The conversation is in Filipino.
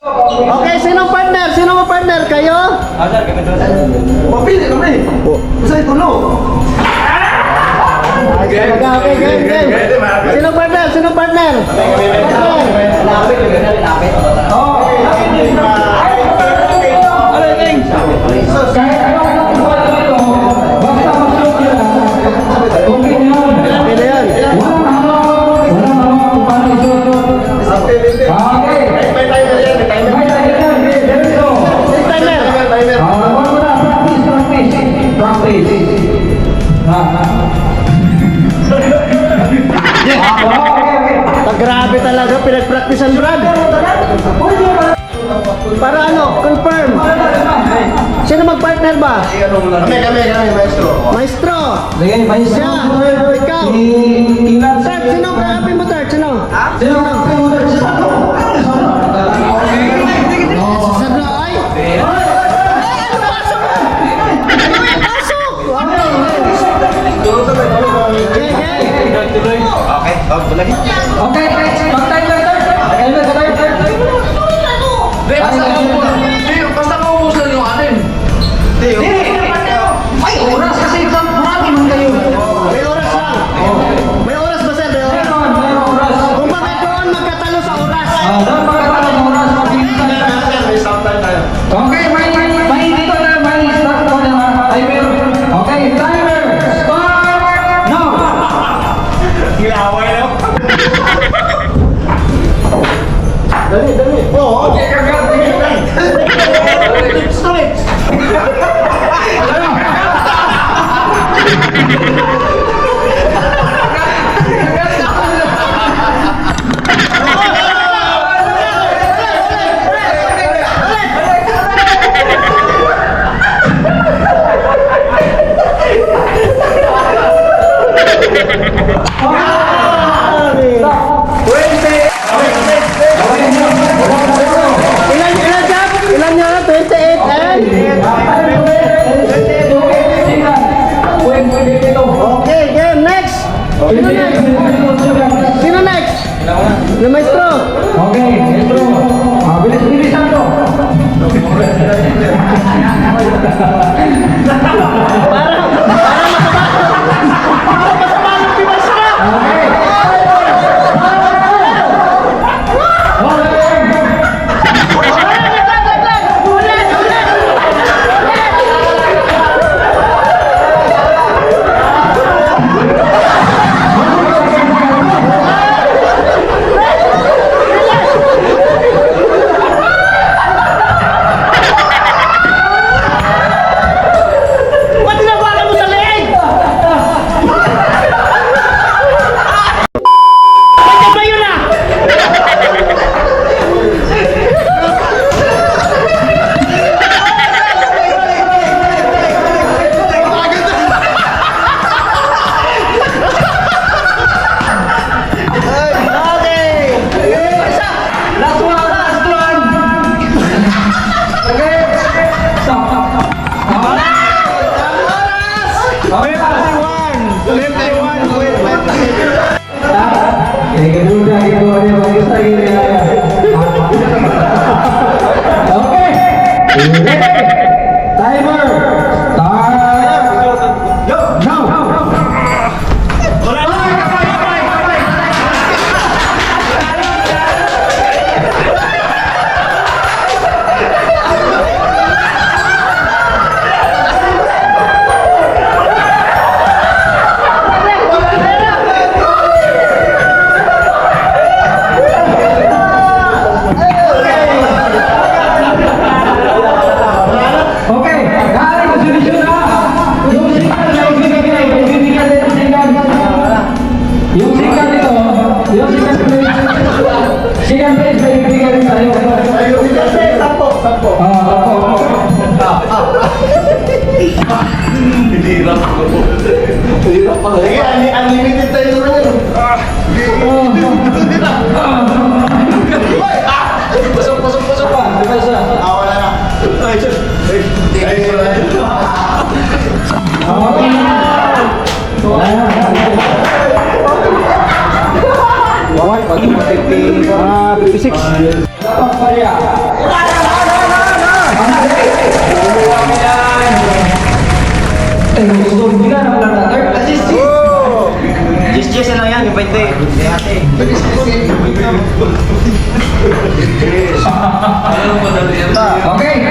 Okay, sinong partner? Sinong partner? Kayo? Mapili kami. Basta itulo. Okay, game. Sinong partner? Sinong partner? Lapit. Oo. Ano yung kahit ano ito, basta masuk yun. Okay na yun. Pwede yan. Walang panisod. Okay. May timer yan. There we go. Timer. Practice. Grabe talaga, pinag-practicean Brad. Para ano, confirm. Sino mag-partner ba? Kami, maestro. Maestro. Sige, Siya. Ikaw. Third, sino kahapi mo third? Sino? Sino? Sadra ay. Pasok. Okay, mag-timer. Basta maubusan yung anin. May oras kasi marami man kayo. May oras lang. May oras ba sir? May oras. May oras. Kung bakit doon magkatalo sa oras. Doon pagkakaroon ng oras, mabilisan na. May sometime tayo. Okay, may dito na, may start ko na timer. Okay, timer, start now. Kilaway na. Dali. Oo. Okay, kagad. Storage. Ilan nyo? 28 and? Okay, game. Next. Sino next? Na maestro. Okay, ito. Bilis-bilisan to. Para masabalong si maestro. Okay. Ba't tinawala mo sa leeg? Bakit ba yun ah? Okay. Last one. Okay. Stop. Okay. Timer. Start. Now. Okay, galing ko solusyon na. Yung sikat na ibibigay din ang sikat. Yung sikat nito, sikat na ibibigay rin sa'yo. Sampo. Hirap pala. Sige, unlimited tayo naman yun. Pasok pa. Wala na. Bawal, 56. Dapat pa rin. Eh, gusto ko na lang na third. Just lang yan, yung 20. Okay.